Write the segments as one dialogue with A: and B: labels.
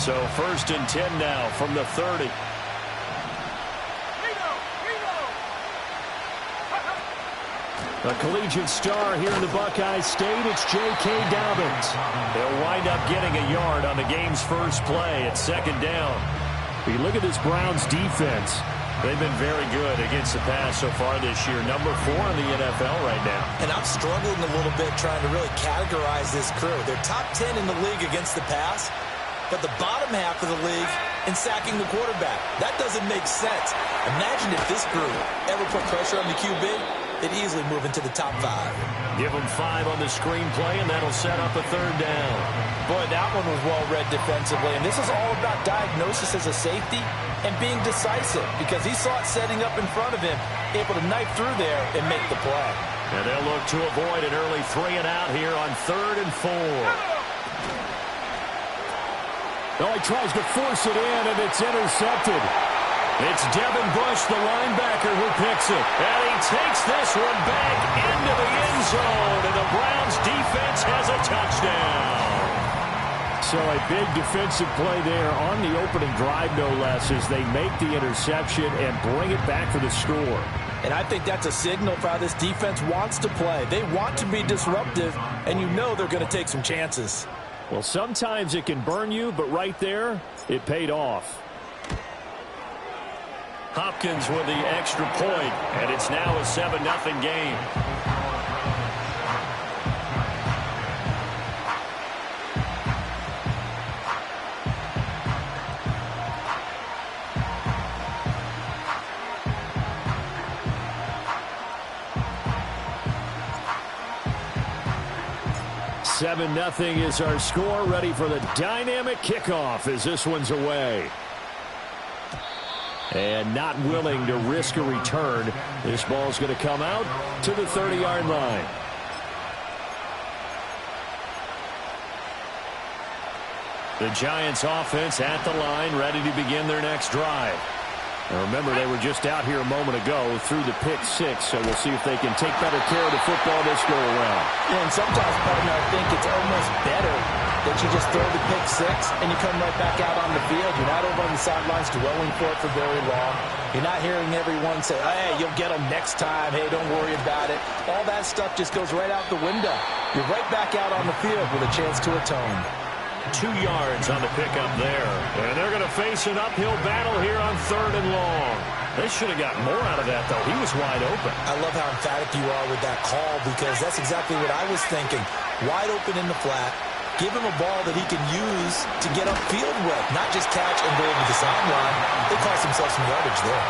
A: So 1st and 10 now from the 30. A collegiate star here in the Buckeye State, it's J.K. Dobbins. They'll wind up getting a yard on the game's first play at 2nd down. You look at this Browns defense. They've been very good against the pass so far this year. Number 4 in the NFL right now.
B: And I'm struggling a little bit trying to really categorize this crew. They're top 10 in the league against the pass, but the bottom half of the league in sacking the quarterback. That doesn't make sense. Imagine if this group ever put pressure on the QB, they'd easily move into the top 5.
A: Give them 5 on the screenplay, and that'll set up a 3rd down.
B: Boy, that one was well read defensively. And this is all about diagnosis as a safety and being decisive, because he saw it setting up in front of him, able to knife through there and make the play.
A: And they'll look to avoid an early 3 and out here on 3rd and 4. Oh, he tries to force it in, and it's intercepted. It's Devin Bush, the linebacker, who picks it. And he takes this one back into the end zone, and the Browns defense has a touchdown. So a big defensive play there on the opening drive, no less, as they make the interception and bring it back for the score.
B: And I think that's a signal for how this defense wants to play. They want to be disruptive, and you know they're going to take some chances.
A: Well, sometimes it can burn you, but right there, it paid off. Hopkins with the extra point, and it's now a 7-0 game. Seven 0 is our score, ready for the dynamic kickoff as this one's away. And not willing to risk a return. This ball's going to come out to the 30-yard line. The Giants offense at the line, ready to begin their next drive. Now remember, they were just out here a moment ago through the pick 6, so we'll see if they can take better care of the football this go around.
B: Yeah, and sometimes, partner, I think it's almost better that you just throw the pick 6 and you come right back out on the field. You're not over on the sidelines dwelling for it for very long. You're not hearing everyone say, hey, you'll get them next time. Hey, don't worry about it. All that stuff just goes right out the window. You're right back out on the field with a chance to atone.
A: 2 yards on the pickup there. And they're going to face an uphill battle here on 3rd and long. They should have got more out of that, though. He was wide open.
B: I love how emphatic you are with that call, because that's exactly what I was thinking. Wide open in the flat. Give him a ball that he can use to get upfield with, not just catch and go over the sideline. They cost themselves some yardage there.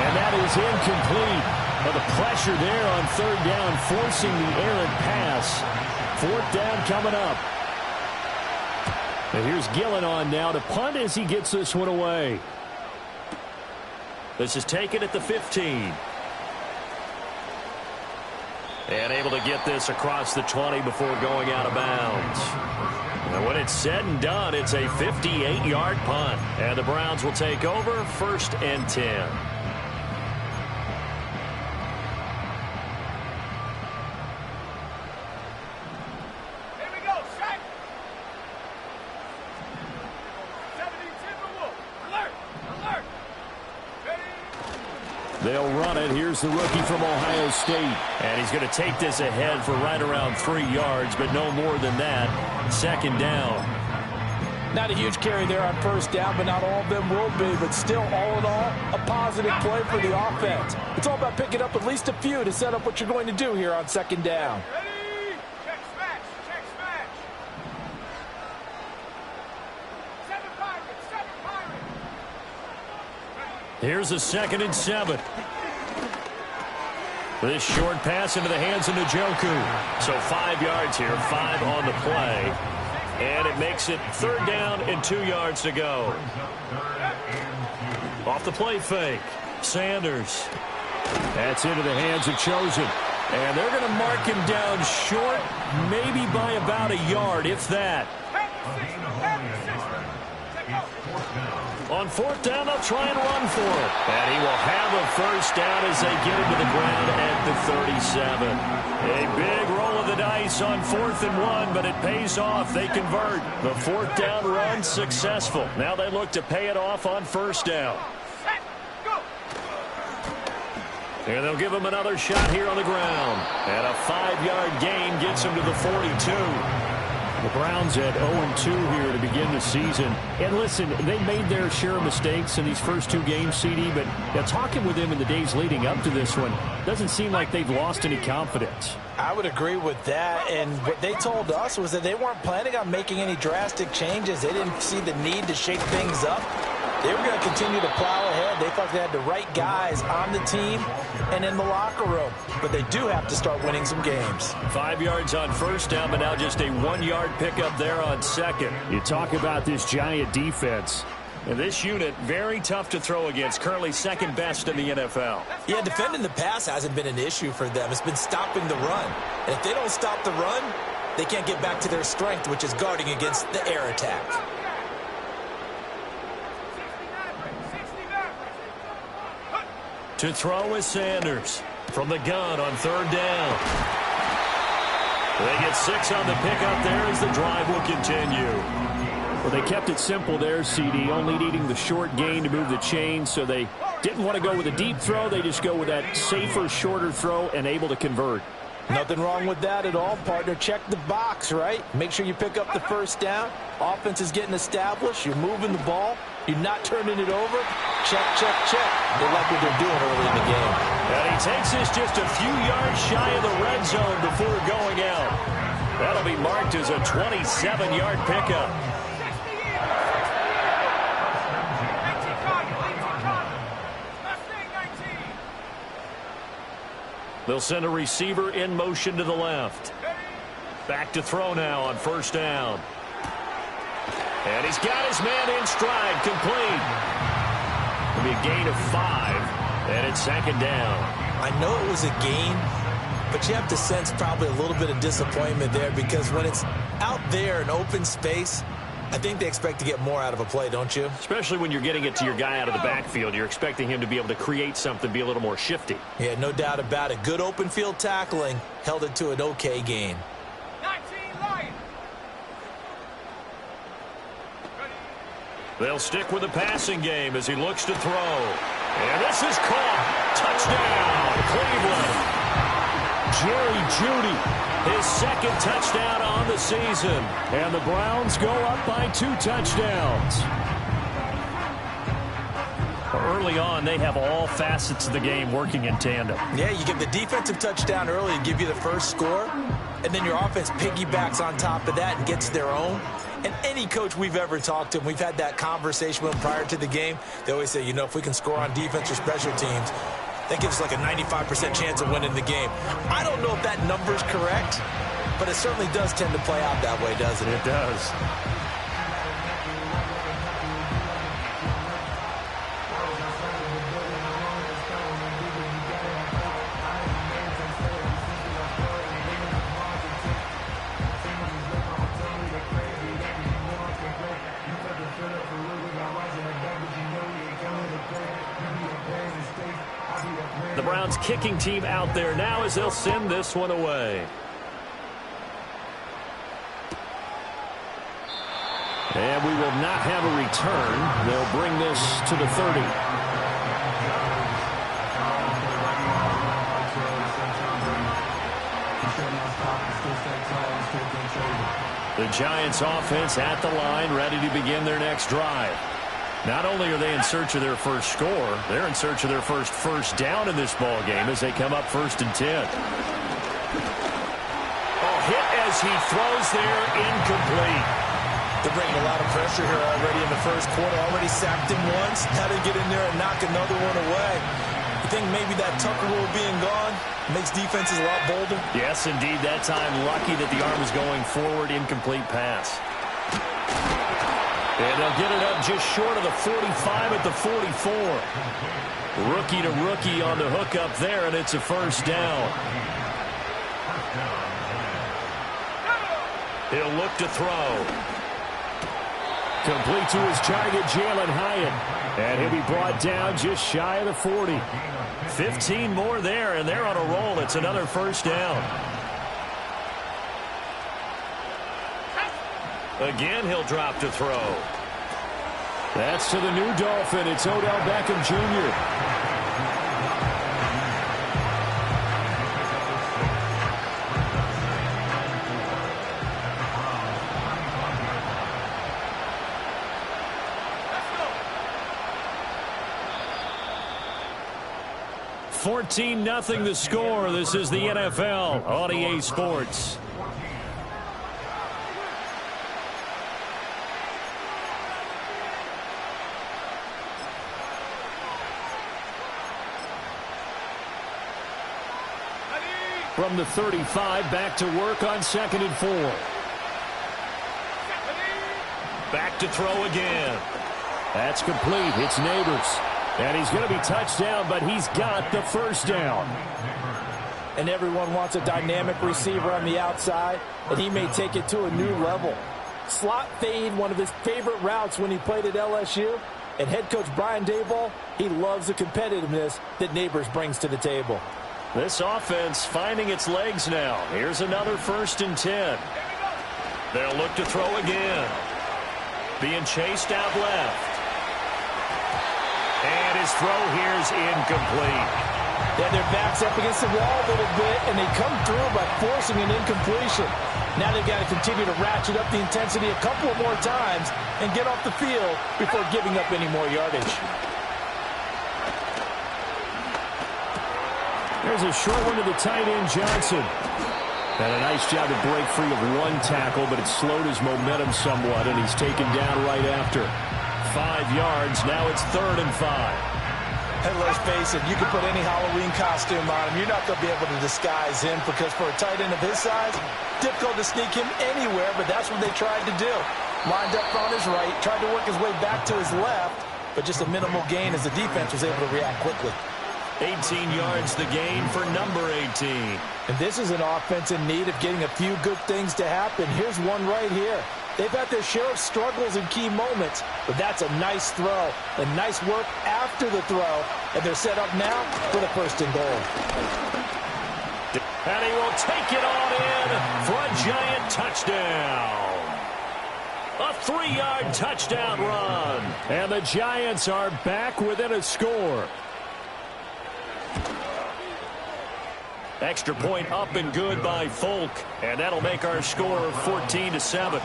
A: And that is incomplete. But the pressure there on 3rd down, forcing the errant pass. 4th down coming up. And here's Gillen on now to punt as he gets this one away. This is taken at the 15. And able to get this across the 20 before going out of bounds. And when it's said and done, it's a 58-yard punt. And the Browns will take over 1st and 10. They'll run it. Here's the rookie from Ohio State. And he's going to take this ahead for right around 3 yards, but no more than that. 2nd down.
B: Not a huge carry there on 1st down, but not all of them will be. But still, all in all, a positive play for the offense. It's all about picking up at least a few to set up what you're going to do here on 2nd down.
C: Ready? Check smash. Check smash. 7 Pirates. 7 Pirates.
A: Here's a 2nd and 7. This short pass into the hands of Njoku. So 5 yards here, 5 on the play. And it makes it 3rd down and 2 yards to go. Off the play fake. Sanders. That's into the hands of Chosen. And they're going to mark him down short, maybe by about a yard, if that. On fourth down, they'll try and run for it. And he will have a first down as they get him to the ground at the 37. A big roll of the dice on 4th and 1, but it pays off. They convert. The fourth down run successful. Now they look to pay it off on first down.
C: Set, go.
A: And they'll give him another shot here on the ground. And a 5-yard gain gets him to the 42.
D: The Browns at 0-2 here to begin the season. And listen, they made their share of mistakes in these first 2 games, CD, but talking with them in the days leading up to this one, doesn't seem like they've lost any confidence.
B: I would agree with that, and what they told us was that they weren't planning on making any drastic changes. They didn't see the need to shake things up. They were going to continue to plow ahead. They thought they had the right guys on the team and in the locker room. But they do have to start winning some games.
A: 5 yards on first down, but now just a 1-yard pickup there on second.
D: You talk about this Giant defense.
A: And this unit, very tough to throw against, currently second best in the NFL.
B: Yeah, defending the pass hasn't been an issue for them. It's been stopping the run. And if they don't stop the run, they can't get back to their strength, which is guarding against the air attack.
A: To throw is Sanders from the gun on third down. They get 6 on the pickup there as the drive will continue.
D: Well, they kept it simple there, CD, only needing the short gain to move the chain, so they didn't want to go with a deep throw. They just go with that safer, shorter throw and able to convert.
B: Nothing wrong with that at all, partner. Check the box, right? Make sure you pick up the first down. Offense is getting established. You're moving the ball. You're not turning it over. Check, check, check. They like what they're doing early in the game.
A: And he takes this just a few yards shy of the red zone before going out. That'll be marked as a 27-yard pickup. They'll send a receiver in motion to the left. Back to throw now on first down. And he's got his man in stride, complete. It'll be a gain of 5, and it's second down.
B: I know it was a gain, but you have to sense probably a little bit of disappointment there because when it's out there in open space, I think they expect to get more out of a play, don't you?
A: Especially when you're getting it to your guy out of the backfield. You're expecting him to be able to create something, be a little more shifty.
B: Yeah, no doubt about it. Good open field tackling held it to an okay gain.
C: 19 Lions.
A: They'll stick with the passing game as he looks to throw. And this is caught. Touchdown, Cleveland.
D: Jerry Jeudy,
A: His second touchdown on the season.
D: and the Browns go up by 2 touchdowns.
A: Early on, they have all facets of the game working in tandem.
B: Yeah, you get the defensive touchdown early and give you the first score, and then your offense piggybacks on top of that and gets their own. And any coach we've ever talked to, we've had that conversation with them prior to the game, they always say, you know, if we can score on defense or special teams, that gives us like a 95% chance of winning the game. I don't know if that number's correct, but it certainly does tend to play out that way, doesn't it?
A: It does. The Browns kicking team out there now as they'll send this one away.
D: And we will not have a return. They'll bring this to the 30.
A: The Giants offense at the line, ready to begin their next drive. Not only are they in search of their first score, they're in search of their first down in this ball game as they come up 1st and 10. Oh, hit as he throws there, incomplete.
B: They're bringing a lot of pressure here already in the first quarter. Already sacked him once. Had to get in there and knock another one away. You think maybe that Tucker rule being gone makes defenses a lot bolder?
A: Yes, indeed. That time, lucky that the arm is going forward, incomplete pass. And they'll get it up just short of the 45 at the 44. Rookie to rookie on the hook up there, and it's a first down. He'll look to throw.
D: Complete to his target, Jalen Hyatt. And he'll be brought down just shy of the 40.
A: 15 more there, and they're on a roll. It's another first down. Again, he'll drop to throw.
D: That's to the new Dolphin. It's Odell Beckham Jr. $14-0 the score. This is the NFL on EA Sports. From the 35, back to work on 2nd and 4.
A: Back to throw again.
D: That's complete. It's Neighbors. And he's going to be touched down, but he's got the first down.
B: And everyone wants a dynamic receiver on the outside, and he may take it to a new level. Slot fade, one of his favorite routes when he played at LSU. And head coach Brian Daboll, he loves the competitiveness that Neighbors brings to the table.
A: This offense finding its legs now. Here's another 1st and 10. They'll look to throw again. Being chased out left. And his throw here's incomplete.
B: Yeah, their back's up against the wall a little bit, and they come through by forcing an incompletion. Now they've got to continue to ratchet up the intensity a couple of more times and get off the field before giving up any more yardage.
D: There's a short one to the tight end, Johnson. And a nice job to break free of one tackle, but it slowed his momentum somewhat, and he's taken down right after. 5 yards. Now it's 3rd and 5.
B: And let's face it, you can put any Halloween costume on him. You're not going to be able to disguise him because for a tight end of his size, difficult to sneak him anywhere, but that's what they tried to do. Lined up on his right, tried to work his way back to his left, but just a minimal gain as the defense was able to react quickly.
A: 18 yards the gain for number 18.
B: And this is an offense in need of getting a few good things to happen. Here's one right here. They've had their share of struggles in key moments, but that's a nice throw. And nice work after the throw. And they're set up now for the 1st and goal.
A: And he will take it on in for a giant touchdown. A 3-yard touchdown run.
D: And the Giants are back within a score.
A: Extra point up and good by Folk. And that'll make our score 14-7.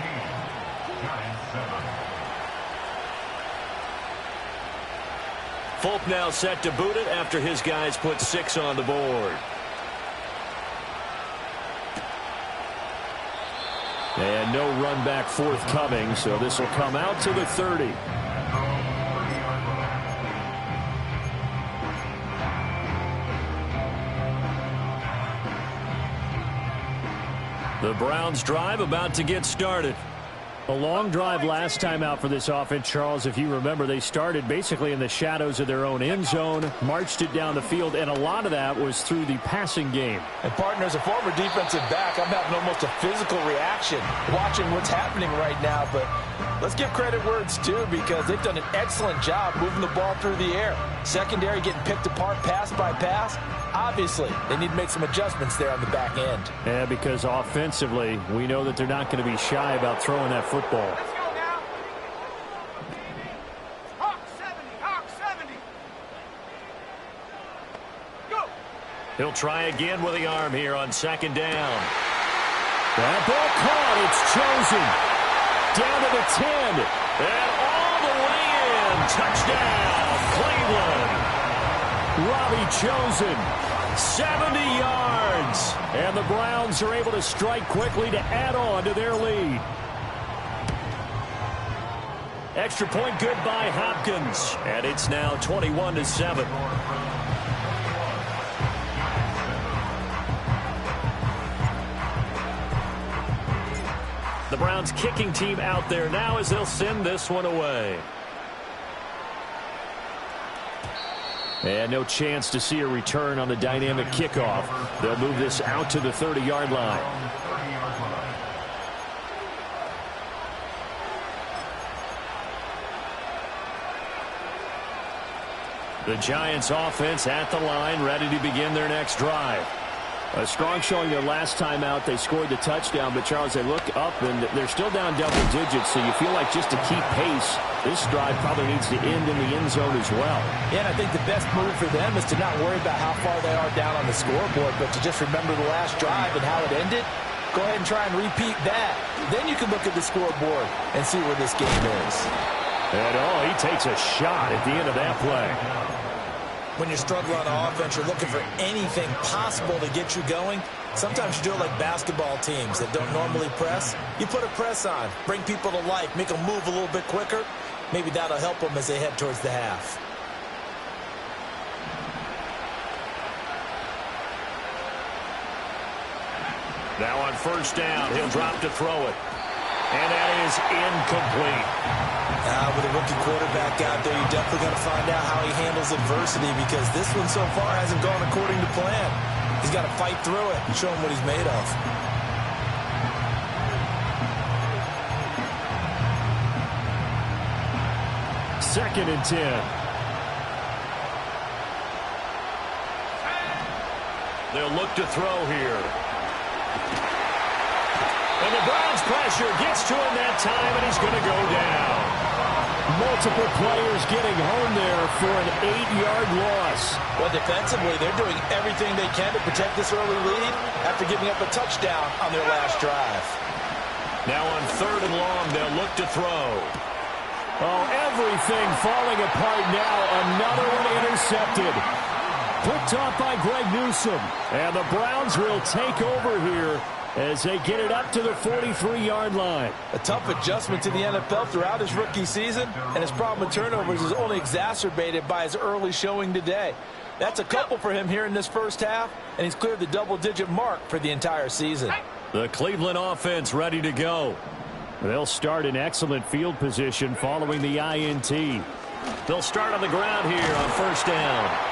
A: Folk now set to boot it after his guys put 6 on the board.
D: And no run back forthcoming, so this will come out to the 30. The Browns drive about to get started. A long drive last time out for this offense, Charles. If you remember, they started basically in the shadows of their own end zone, marched it down the field, and a lot of that was through the passing game.
B: And, partner, as a former defensive back, I'm having almost a physical reaction watching what's happening right now. But let's give credit where it's due because they've done an excellent job moving the ball through the air. Secondary getting picked apart pass by pass. Obviously, they need to make some adjustments there on the back end.
D: Yeah, because offensively, we know that they're not going to be shy about throwing that football.
C: Let's go now. Hawk 70, Hawk 70. Go.
A: He'll try again with the arm here on 2nd down.
D: That ball caught. It's chosen. Down to the 10.
A: And all the way in. Touchdown, Cleveland.
D: Robbie Chosen, 70 yards. And the Browns are able to strike quickly to add on to their lead.
A: Extra point good by Hopkins. And it's now 21-7. The Browns kicking team out there now as they'll send this one away. And no chance to see a return on the dynamic kickoff. They'll move this out to the 30-yard line. The Giants offense at the line, ready to begin their next drive.
D: A strong showing their last time out. They scored the touchdown, but Charles, they look up and they're still down double digits, so you feel like just to keep pace, this drive probably needs to end in the end zone as well.
B: Yeah, and I think the best move for them is to not worry about how far they are down on the scoreboard, but to just remember the last drive and how it ended. Go ahead and try and repeat that. Then you can look at the scoreboard and see where this game is.
A: And he takes a shot at the end of that play.
B: When you're struggling on offense, you're looking for anything possible to get you going. Sometimes you do it like basketball teams that don't normally press. You put a press on, bring people to life, make them move a little bit quicker. Maybe that'll help them as they head towards the half.
A: Now on first down, he'll drop to throw it. And that is incomplete.
B: With a rookie quarterback out there, you definitely got to find out how he handles adversity, because this one so far hasn't gone according to plan. He's got to fight through it and show him what he's made of.
D: Second and 10.
A: They'll look to throw here. And the Browns pressure gets to him that time, and he's going to go down.
D: Multiple players getting home there for an 8-yard loss.
B: Well, defensively, they're doing everything they can to protect this early lead after giving up a touchdown on their last drive.
A: Now on third and long, they'll look to throw.
D: Oh, everything falling apart now. Another one intercepted. Picked off by Greg Newsome. And the Browns will take over here as they get it up to the 43-yard line.
B: A tough adjustment to the NFL throughout his rookie season, and his problem with turnovers is only exacerbated by his early showing today. That's a couple for him here in this first half, and he's cleared the double-digit mark for the entire season.
A: The Cleveland offense ready to go.
D: They'll start in excellent field position following the INT.
A: They'll start on the ground here on first down.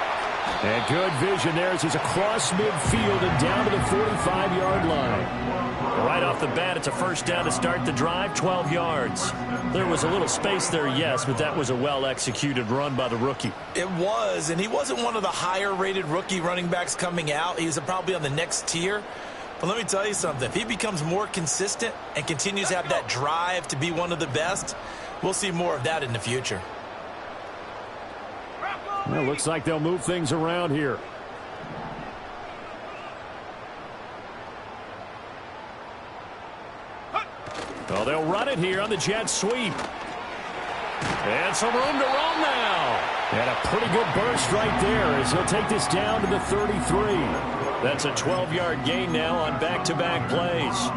D: And good vision there as he's across midfield and down to the 45-yard line.
A: Right off the bat, it's a first down to start the drive, 12 yards. There was a little space there, yes, but that was a well-executed run by the rookie.
B: It was, and he wasn't one of the higher-rated rookie running backs coming out. He was probably on the next tier. But let me tell you something. If he becomes more consistent and continues to have that drive to be one of the best, we'll see more of that in the future.
D: Well, looks like they'll move things around here.
A: Well, they'll run it here on the jet sweep. And some room to roam now.
D: And a pretty good burst right there as he'll take this down to the 33.
A: That's a 12-yard gain now on back-to-back plays.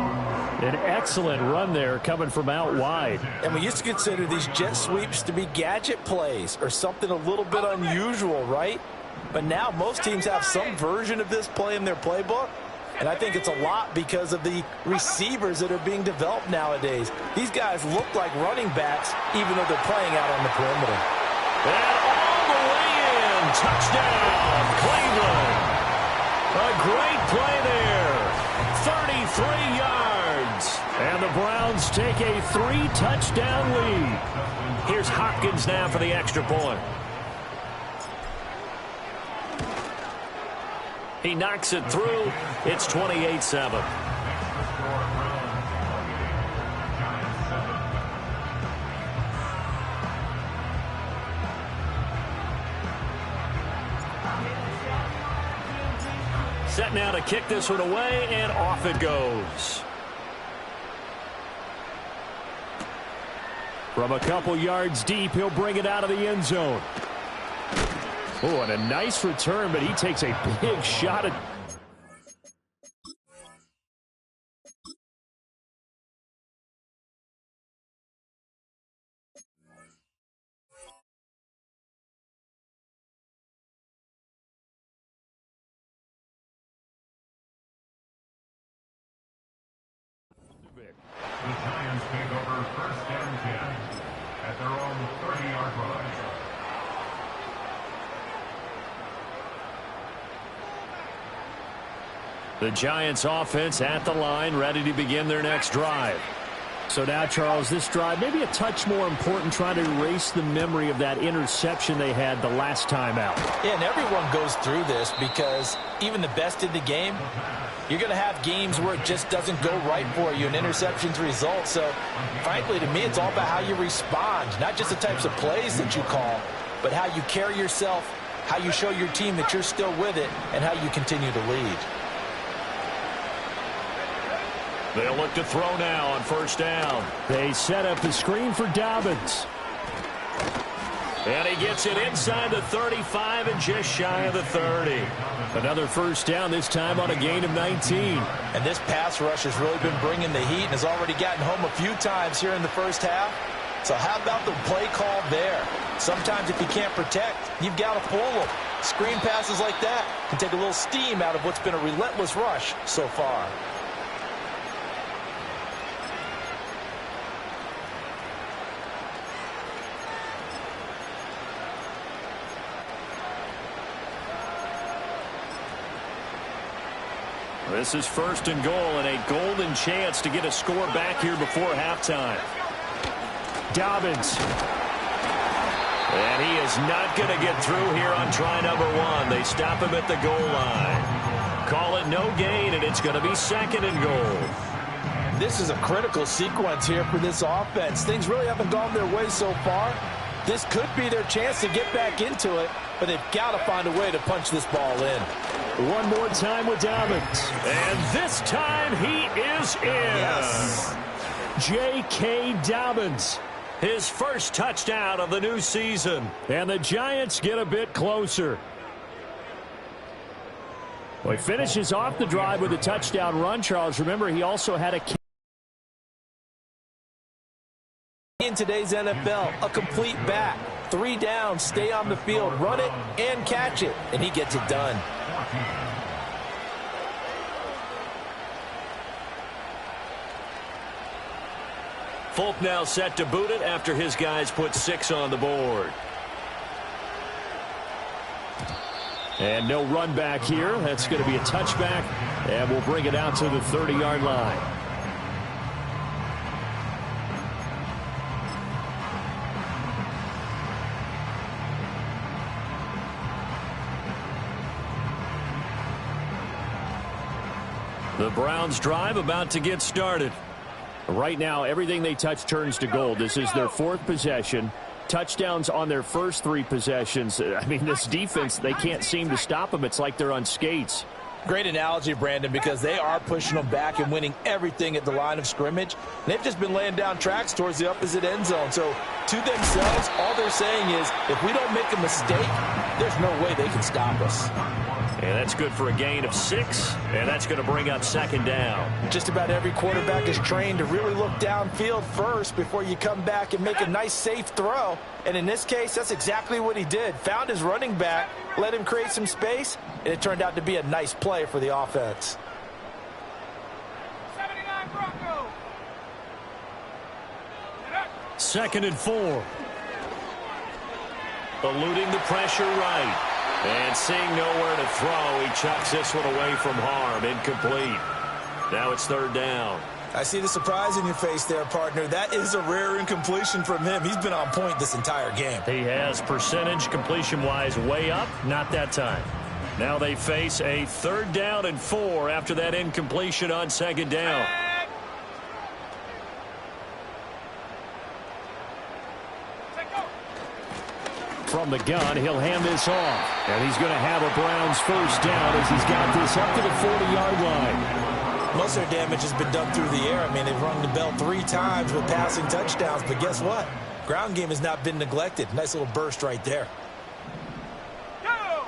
D: An excellent run there coming from out wide.
B: And we used to consider these jet sweeps to be gadget plays or something a little bit unusual, right? But now most teams have some version of this play in their playbook. And I think it's a lot because of the receivers that are being developed nowadays. These guys look like running backs even though they're playing out on the perimeter.
A: And all the way in. Touchdown, Cleveland. A great play there. 33 yards.
D: And the Browns take a 3-touchdown lead.
A: Here's Hopkins now for the extra point. He knocks it through. It's 28-7. Set now to kick this one away, and off it goes.
D: From a couple yards deep, he'll bring it out of the end zone. Oh, and a nice return, but he takes a big shot at...
E: The Giants take over first and 10 at their own 30-yard line.
A: The Giants offense at the line, ready to begin their next drive.
D: So now, Charles, this drive maybe a touch more important, trying to erase the memory of that interception they had the last time out.
B: Yeah, and everyone goes through this because even the best in the game, you're going to have games where it just doesn't go right for you and interceptions result. So, frankly, to me, it's all about how you respond, not just the types of plays that you call, but how you carry yourself, how you show your team that you're still with it, and how you continue to lead.
A: They'll look to throw now on first down.
D: They set up the screen for Dobbins.
A: And he gets it inside the 35 and just shy of the 30.
D: Another first down, this time on a gain of 19.
B: And this pass rush has really been bringing the heat and has already gotten home a few times here in the first half. So how about the play call there? Sometimes if you can't protect, you've got to pull them. Screen passes like that can take a little steam out of what's been a relentless rush so far.
A: This is first and goal and a golden chance to get a score back here before halftime.
D: Dobbins.
A: And he is not going to get through here on try number 1. They stop him at the goal line. Call it no gain, and it's going to be second and goal.
B: This is a critical sequence here for this offense. Things really haven't gone their way so far. This could be their chance to get back into it, but they've got to find a way to punch this ball in.
D: One more time with Dobbins.
A: And this time he is in.
B: Yes.
D: J.K. Dobbins.
A: His first touchdown of the new season.
D: And the Giants get a bit closer. Well, he finishes off the drive with a touchdown run, Charles. Remember, he also had a...
B: In today's NFL, a complete back. 3 downs, stay on the field, run it, and catch it. And he gets it done.
A: Folk now set to boot it after his guys put 6 on the board.
D: And no run back here. That's going to be a touchback. And we'll bring it out to the 30-yard line.
A: The Browns drive about to get started.
D: Right now, everything they touch turns to gold. This is their 4th possession. Touchdowns on their first 3 possessions. I mean, this defense, they can't seem to stop them. It's like they're on skates.
B: Great analogy, Brandon, because they are pushing them back and winning everything at the line of scrimmage. And they've just been laying down tracks towards the opposite end zone. So to themselves, all they're saying is, if we don't make a mistake, there's no way they can stop us.
A: And that's good for a gain of 6, and that's going to bring up second down.
B: Just about every quarterback is trained to really look downfield first before you come back and make a nice, safe throw. And in this case, that's exactly what he did. Found his running back, let him create some space, and it turned out to be a nice play for the offense.
C: 79 Bronco.
D: 2nd and 4.
A: Eluding the pressure right. And seeing nowhere to throw, he chucks this one away from harm. Incomplete. Now it's 3rd down.
B: I see the surprise in your face there, partner. That is a rare incompletion from him. He's been on point this entire game.
A: He has percentage completion-wise way up. Not that time. Now they face a 3rd down and 4 after that incompletion on 2nd down.
D: From the gun, he'll hand this off. And he's going to have a Browns first down as he's got this up to the 40-yard line.
B: Most of their damage has been done through the air. I mean, they've rung the bell 3 times with passing touchdowns. But guess what? Ground game has not been neglected. Nice little burst right there.
C: Go!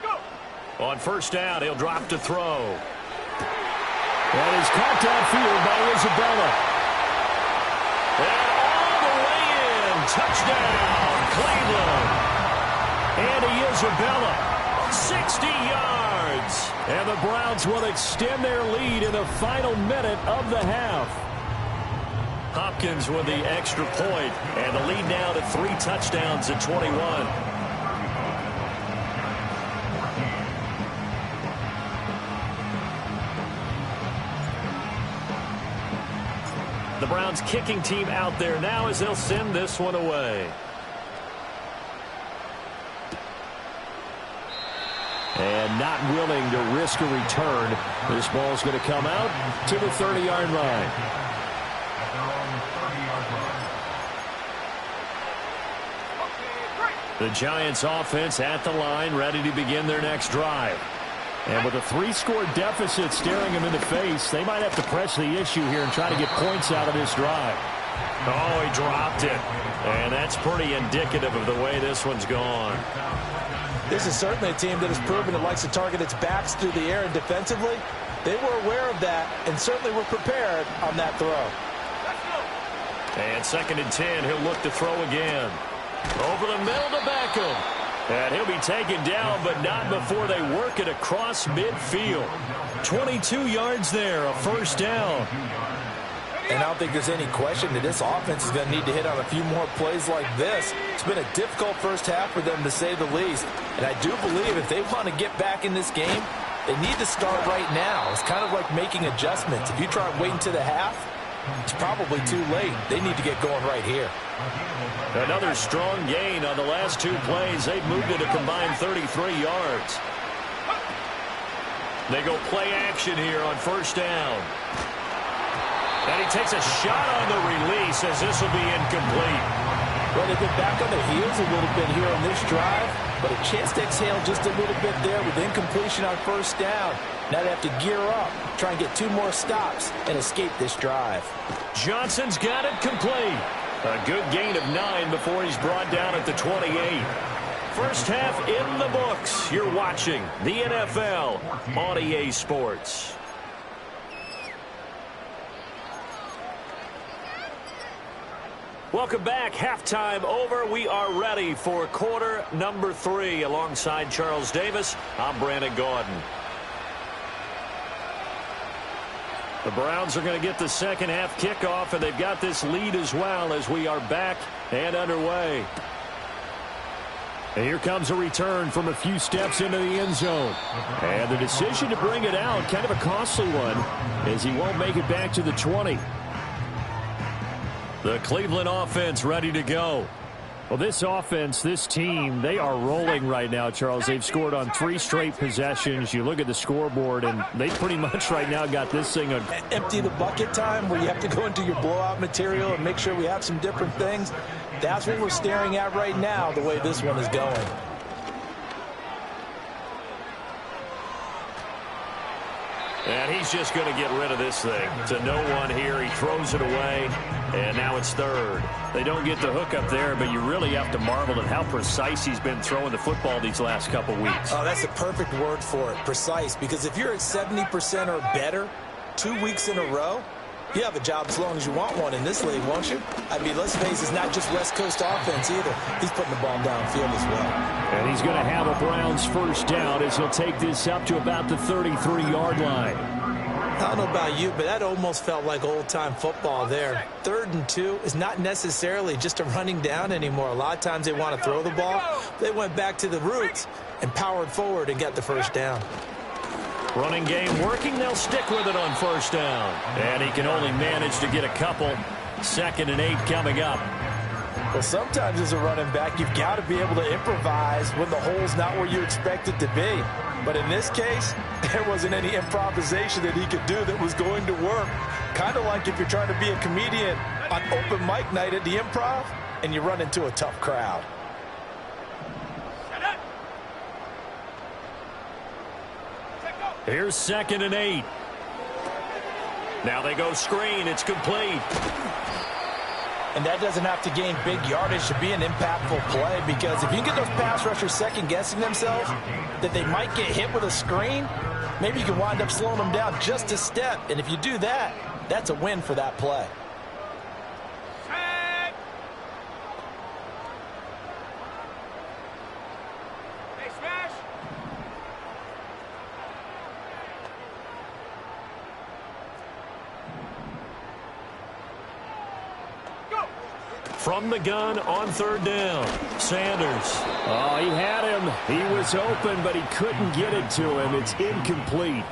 C: Go!
A: On first down, he'll drop to throw.
D: That is caught downfield by Isabella.
A: And all the way in. Touchdown, Cleveland.
D: Andy Isabella, 60 yards. And the Browns will extend their lead in the final minute of the half.
A: Hopkins with the extra point, and the lead now to 3 touchdowns at 21. The Browns kicking team out there now as they'll send this one away. And not willing to risk a return. This ball's going to come out to the 30-yard line.
E: At their own 30-yard line.
A: The Giants offense at the line, ready to begin their next drive.
D: And with a 3-score deficit staring them in the face, they might have to press the issue here and try to get points out of this drive.
A: Oh, he dropped it. And that's pretty indicative of the way this one's gone.
B: This is certainly a team that has proven it likes to target its backs through the air and defensively. They were aware of that and certainly were prepared on that throw.
A: And 2nd and 10, he'll look to throw again. Over the middle to Beckham. And he'll be taken down, but not before they work it across midfield. 22 yards there, a first down.
B: And I don't think there's any question that this offense is going to need to hit on a few more plays like this. It's been a difficult first half for them, to say the least. And I do believe if they want to get back in this game, they need to start right now. It's kind of like making adjustments. If you try waiting to the half, it's probably too late. They need to get going right here.
A: Another strong gain on the last 2 plays. They've moved it a combined 33 yards. They go play action here on first down. And he takes a shot on the release as this will be incomplete.
B: Well, they've been back on their heels a little bit here on this drive, but a chance to exhale just a little bit there with incompletion on first down. Now they have to gear up, try and get 2 more stops, and escape this drive.
A: Johnson's got it complete. A good gain of 9 before he's brought down at the 28. First half in the books. You're watching the NFL on EA Sports. Welcome back. Halftime over. We are ready for quarter number 3. Alongside Charles Davis, I'm Brandon Gaudin. The Browns are going to get the second half kickoff, and they've got this lead as well as we are back and underway. And here comes a return from a few steps into the end zone. And the decision to bring it out, kind of a costly one, as he won't make it back to the 20. The Cleveland offense ready to go.
D: Well, this offense, this team, they are rolling right now, Charles. They've scored on 3 straight possessions. You look at the scoreboard, and they pretty much right now got this thing.
B: Empty the bucket time where you have to go into your blowout material and make sure we have some different things. That's what we're staring at right now, the way this one is going.
A: And he's just going to get rid of this thing. To no one here. He throws it away, and now it's 3rd. They don't get the hook up there, but you really have to marvel at how precise he's been throwing the football these last couple weeks.
B: Oh, that's the perfect word for it, precise, because if you're at 70% or better 2 weeks in a row, you have a job as long as you want one in this league, won't you? I mean, let's face it, it's not just West Coast offense either. He's putting the ball downfield as well.
D: And he's going to have a Browns first down as he'll take this up to about the 33-yard line.
B: I don't know about you, but that almost felt like old-time football there. 3rd and 2 is not necessarily just a running down anymore. A lot of times they want to throw the ball. They went back to the roots and powered forward and got the first down.
A: Running game working. They'll stick with it on first down. And he can only manage to get a couple. 2nd and 8 coming up.
B: Well, sometimes as a running back, you've got to be able to improvise when the hole's not where you expect it to be. But in this case, there wasn't any improvisation that he could do that was going to work. Kind of like if you're trying to be a comedian on open mic night at the Improv and you run into a tough crowd.
A: Here's 2nd and 8. Now they go screen. It's complete.
B: And that doesn't have to gain big yardage to be an impactful play, because if you get those pass rushers second-guessing themselves that they might get hit with a screen, maybe you can wind up slowing them down just a step. And if you do that, that's a win for that play.
A: from the gun on third down. Sanders.
D: Oh, he had him. He was open, but he couldn't get it to him. It's incomplete.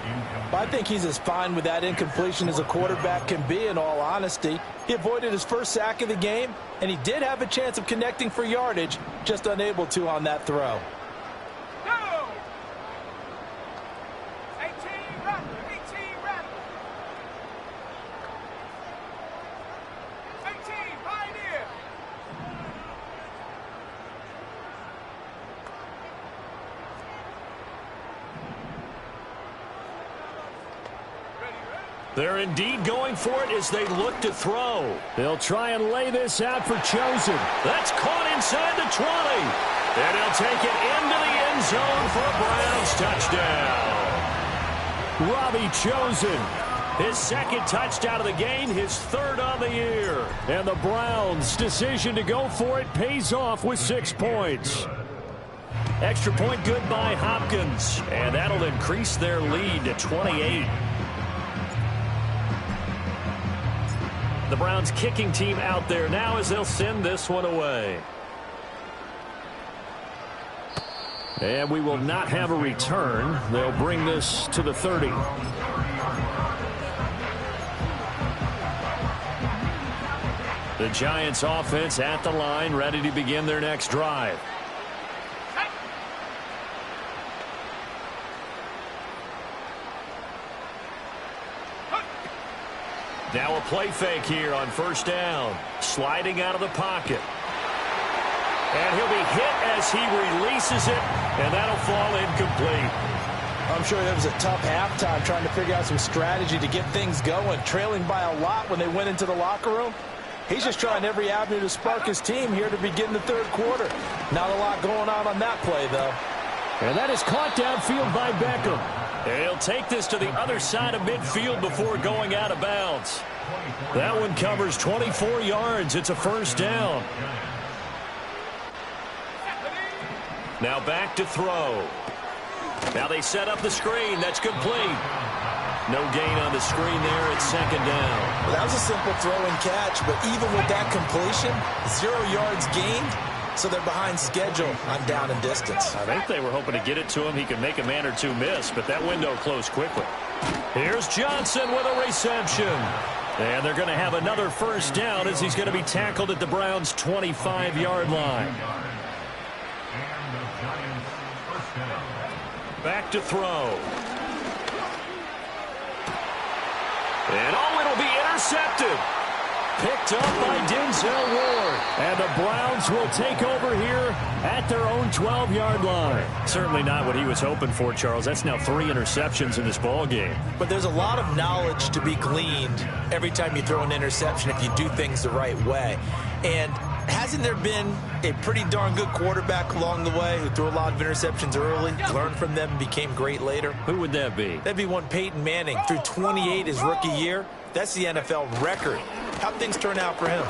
B: I think he's as fine with that incompletion as a quarterback can be, in all honesty. He avoided his first sack of the game, and he did have a chance of connecting for yardage, just unable to on that throw.
C: Go! 18 Raptors. 18 Pioneer.
A: They're indeed going for it as they look to throw.
D: They'll try and lay this out for Chosen.
A: That's caught inside the 20. And he'll take it into the end zone for a Browns touchdown.
D: Robbie Chosen.
A: His second touchdown of the game, his third on the year.
D: And the Browns' decision to go for it pays off with 6 points.
A: Extra point good by Hopkins. And that'll increase their lead to 28. The Browns kicking team out there now as they'll send this one away.
D: And we will not have a return. They'll bring this to the 30.
A: The Giants offense at the line, ready to begin their next drive. Now a play fake here on first down. Sliding out of the pocket. And he'll be hit as he releases it, and that'll fall incomplete.
B: I'm sure it was a tough halftime trying to figure out some strategy to get things going, trailing by a lot when they went into the locker room. He's just trying every avenue to spark his team here to begin the third quarter. Not a lot going on that play, though.
D: And that is caught downfield by Beckham.
A: He'll take this to the other side of midfield before going out of bounds. That one covers 24 yards. It's a first down. Now back to throw. Now they set up the screen. That's complete. No gain on the screen there. It's second down.
B: Well, that was a simple throw and catch, but even with that completion, 0 yards gained, so they're behind schedule on down and distance.
A: I think they were hoping to get it to him. He could make a man or two miss, but that window closed quickly. Here's Johnson with a reception. And they're going to have another first down as he's going to be tackled at the Browns' 25-yard line. Back to throw. And it'll be intercepted. Picked up by Denzel Ward.
D: And the Browns will take over here at their own 12-yard line.
A: Certainly not what he was hoping for, Charles. That's now 3 interceptions in this ball game.
B: But there's a lot of knowledge to be gleaned every time you throw an interception if you do things the right way. And hasn't there been a pretty darn good quarterback along the way who threw a lot of interceptions early, learned from them, and became great later?
A: Who would that be?
B: That'd be one Peyton Manning. Threw 28 his rookie year. That's the NFL record. How'd things turn out for him?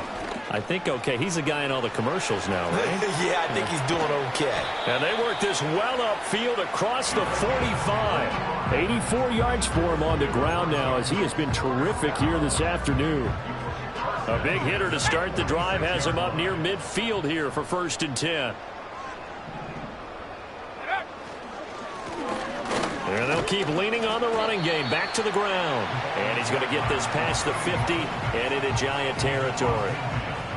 A: I think okay. He's a guy in all the commercials now, right?
B: Yeah, I think he's doing okay.
A: And they work this well upfield across the 45.
D: 84 yards for him on the ground now as he has been terrific here this afternoon.
A: A big hitter to start the drive has him up near midfield here for 1st and 10. And they'll keep leaning on the running game. Back to the ground. And he's going to get this past the 50 and into Giant territory.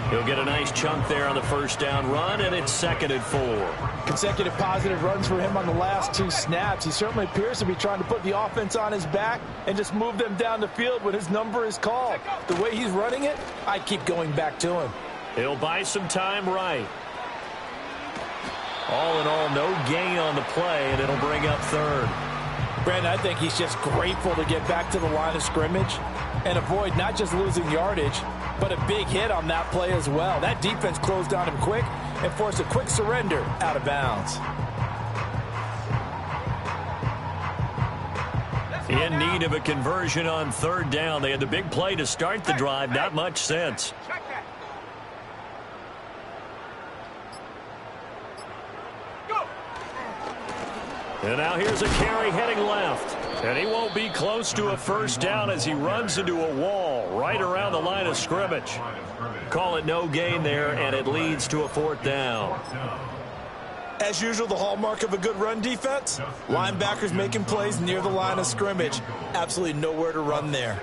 A: He'll get a nice chunk there on the first down run, and it's 2nd and 4.
B: Consecutive positive runs for him on the last 2 snaps. He certainly appears to be trying to put the offense on his back and just move them down the field when his number is called. The way he's running it, I keep going back to him.
A: He'll buy some time right. All in all, no gain on the play, and it'll bring up 3rd.
B: Brandon, I think he's just grateful to get back to the line of scrimmage and avoid not just losing yardage, but a big hit on that play as well. That defense closed on him quick and forced a quick surrender out of bounds.
A: In need of a conversion on 3rd down. They had the big play to start the drive. Not much sense.
C: Check that. Go.
A: And now here's a carry heading left. And he won't be close to a first down as he runs into a wall right around the line of scrimmage. Call it no gain there, and it leads to a 4th down.
B: As usual, the hallmark of a good run defense, linebackers making plays near the line of scrimmage. Absolutely nowhere to run there.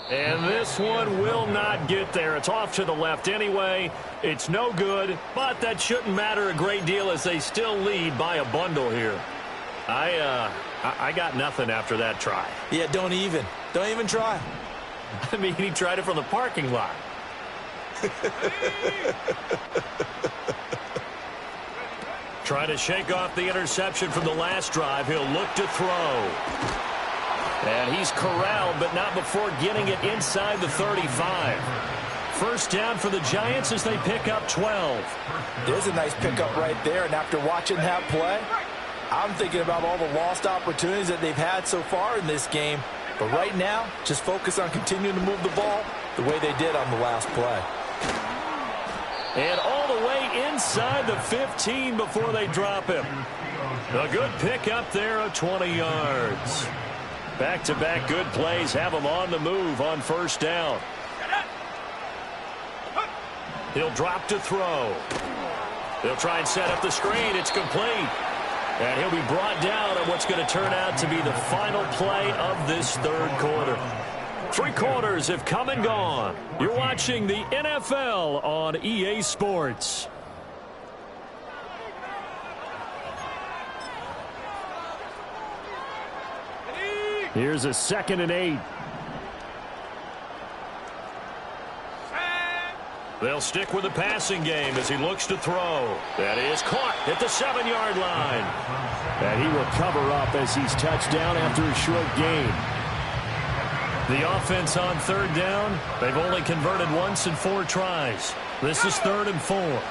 A: And this one will not get there. It's off to the left anyway. It's no good, but that shouldn't matter a great deal as they still lead by a bundle here. I got nothing after that try.
B: Yeah, don't even try.
A: I mean, he tried it from the parking lot. Trying to shake off the interception from the last drive. He'll look to throw. And he's corralled, but not before getting it inside the 35. First down for the Giants as they pick up 12.
B: There's a nice pickup right there, and after watching that play, I'm thinking about all the lost opportunities that they've had so far in this game. But right now, just focus on continuing to move the ball the way they did on the last play.
A: And all the way inside the 15 before they drop him. A good pickup there of 20 yards. Back-to-back good plays have him on the move on first down. He'll drop to throw. They'll try and set up the screen. It's complete. And he'll be brought down on what's going to turn out to be the final play of this third quarter. 3 quarters have come and gone. You're watching the NFL on EA Sports.
D: Here's a 2nd and 8.
A: They'll stick with the passing game as he looks to throw. That is caught at the 7-yard line.
D: And he will cover up as he's touched down after a short gain.
A: The offense on 3rd down, they've only converted once in 4 tries. This is 3rd and 4.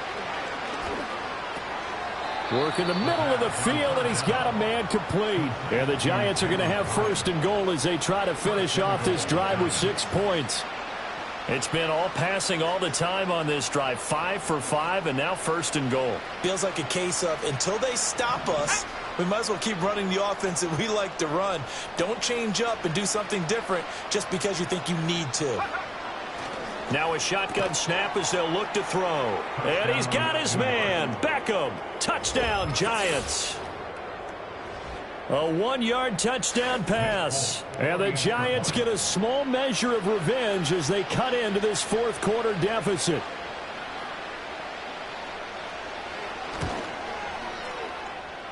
D: Work in the middle of the field, and he's got a man complete. And the Giants are going to have 1st and goal as they try to finish off this drive with 6 points.
A: It's been all passing all the time on this drive. 5 for 5, and now 1st and goal.
B: Feels like a case of until they stop us, we might as well keep running the offense that we like to run. Don't change up and do something different just because you think you need to.
A: Now a shotgun snap as they'll look to throw. And he's got his man, Beckham. Touchdown, Giants. A 1-yard touchdown pass.
D: And the Giants get a small measure of revenge as they cut into this 4th quarter deficit.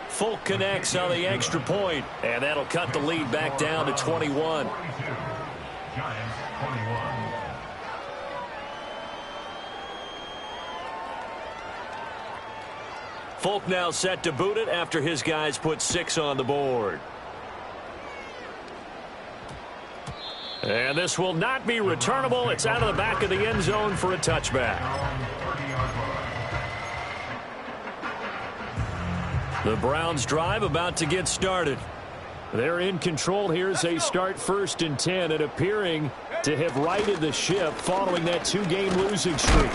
A: Folk connects on the extra point, and that'll cut the lead back down to 21.
E: Giants 21.
A: Folk now set to boot it after his guys put 6 on the board. And this will not be returnable. It's out of the back of the end zone for a touchback. The Browns drive about to get started.
D: They're in control here as they start 1st and 10 and appearing to have righted the ship following that 2-game losing streak.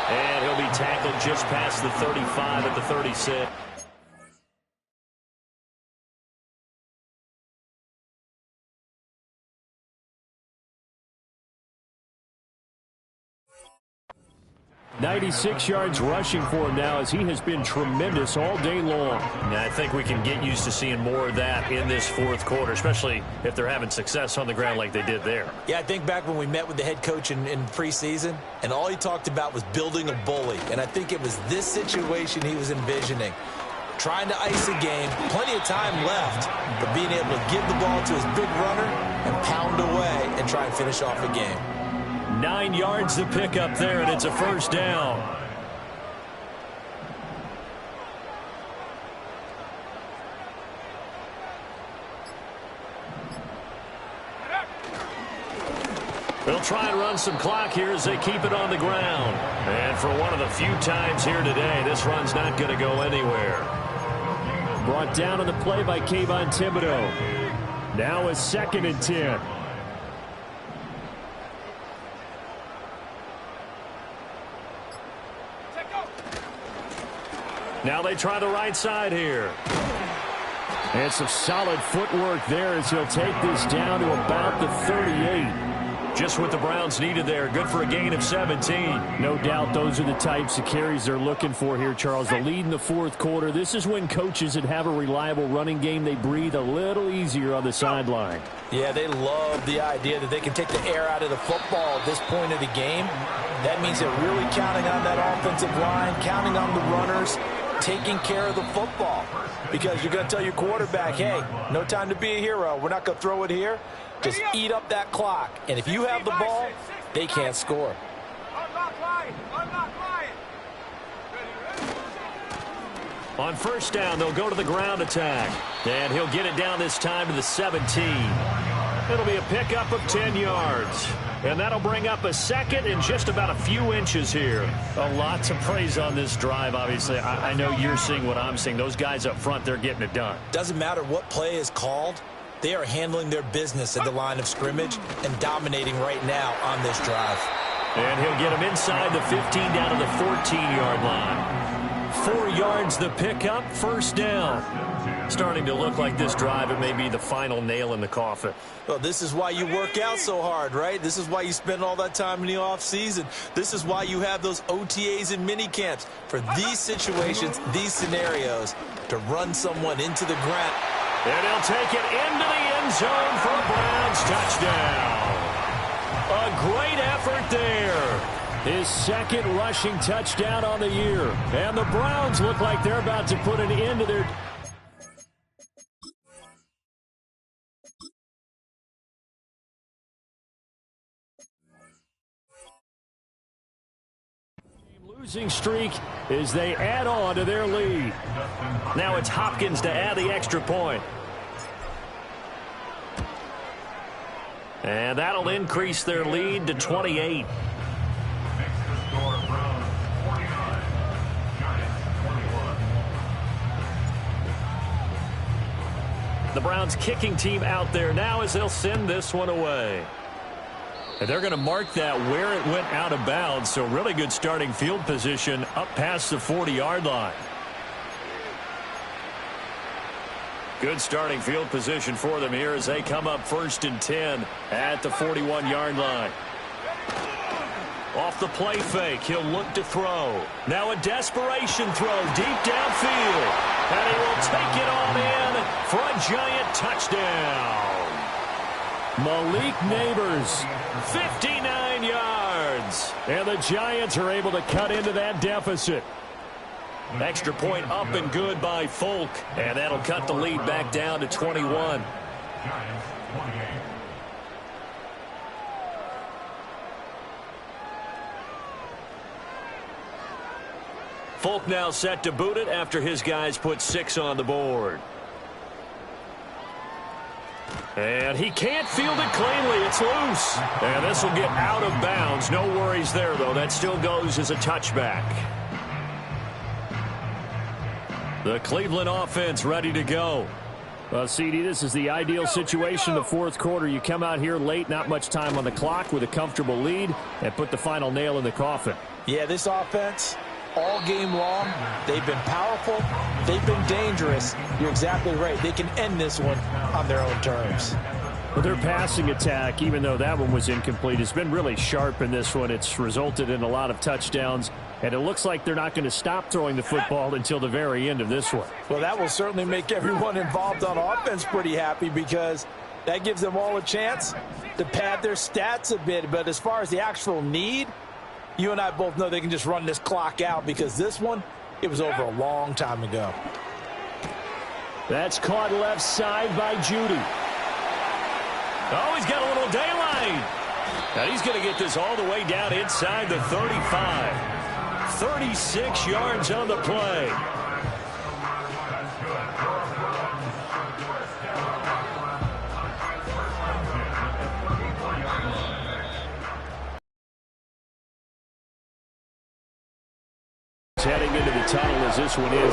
A: And he'll be tackled just past the 35 at the 36.
D: .96 yards rushing for him now as he has been tremendous all day long.
A: And I think we can get used to seeing more of that in this 4th quarter, especially if they're having success on the ground like they did there.
B: Yeah, I think back when we met with the head coach in preseason, and all he talked about was building a bully. And I think it was this situation he was envisioning. Trying to ice a game, plenty of time left, but being able to give the ball to his big runner and pound away and try and finish off a game.
A: 9 yards to pick up there, and it's a 1st down. They'll try and run some clock here as they keep it on the ground. And for one of the few times here today, this run's not going to go anywhere.
D: Brought down on the play by Kayvon Thibodeau. Now a 2nd and 10.
A: Now they try the right side here.
D: And some solid footwork there as he'll take this down to about the 38.
A: Just what the Browns needed there. Good for a gain of 17.
D: No doubt those are the types of carries they're looking for here, Charles. The lead in the fourth quarter. This is when coaches that have a reliable running game, they breathe a little easier on the sideline.
B: Yeah, they love the idea that they can take the air out of the football at this point of the game. That means they're really counting on that offensive line, counting on the runners, taking care of the football. Because you're going to tell your quarterback, hey, no time to be a hero. We're not going to throw it here. Just eat up that clock. And if you have the ball, they can't score.
A: On first down, they'll go to the ground attack. And he'll get it down this time to the 17. It'll be a pickup of 10 yards. And that'll bring up a second and just about a few inches here.
D: A lot to praise on this drive, obviously. I know you're seeing what I'm seeing. Those guys up front, they're getting it done.
B: Doesn't matter what play is called. They are handling their business at the line of scrimmage and dominating right now on this drive.
A: And he'll get him inside the 15 down to the 14-yard line. 4 yards the pickup, first down. Starting to look like this drive, it may be the final nail in the coffin.
B: Well, this is why you work out so hard, right? This is why you spend all that time in the offseason. This is why you have those OTAs and mini camps for these situations, these scenarios, to run someone into the ground.
A: And he'll take it into the end zone for a Browns touchdown. A great effort there.
D: His second rushing touchdown on the year. And the Browns look like they're about to put an end to their... losing streak as they add on to their lead.
A: Now it's Hopkins to add the extra point. And that'll increase their lead to 28. The Browns kicking team out there now as they'll send this one away. And they're going to mark that where it went out of bounds. So really good starting field position up past the 40-yard line. Good starting field position for them here as they come up 1st and 10 at the 41-yard line. Off the play fake, he'll look to throw. Now a desperation throw deep downfield. And he will take it on in for a giant touchdown.
D: Malik Neighbors,
A: 59 yards.
D: And the Giants are able to cut into that deficit.
A: Extra point up and good by Folk. And that'll cut the lead back down to 21. Folk now set to boot it after his guys put 6 on the board. And he can't field it cleanly. It's loose. And this will get out of bounds. No worries there, though. That still goes as a touchback. The Cleveland offense ready to go.
D: Well, CD, this is the ideal situation in the fourth quarter. You come out here late, not much time on the clock with a comfortable lead, and put the final nail in the coffin.
B: Yeah, this offense, all game long, they've been powerful, they've been dangerous. You're exactly right. They can end this one on their own terms.
D: But their passing attack, even though that one was incomplete, has been really sharp in this one. It's resulted in a lot of touchdowns, and it looks like they're not going to stop throwing the football until the very end of this one.
B: Well, that will certainly make everyone involved on offense pretty happy because that gives them all a chance to pad their stats a bit. But as far as the actual need, you and I both know they can just run this clock out because this one, it was over a long time ago.
D: That's caught left side by Judy.
A: Oh, he's got a little daylight. And he's going to get this all the way down inside the 35. 36 yards on the play.
D: Heading into the tunnel as this one is.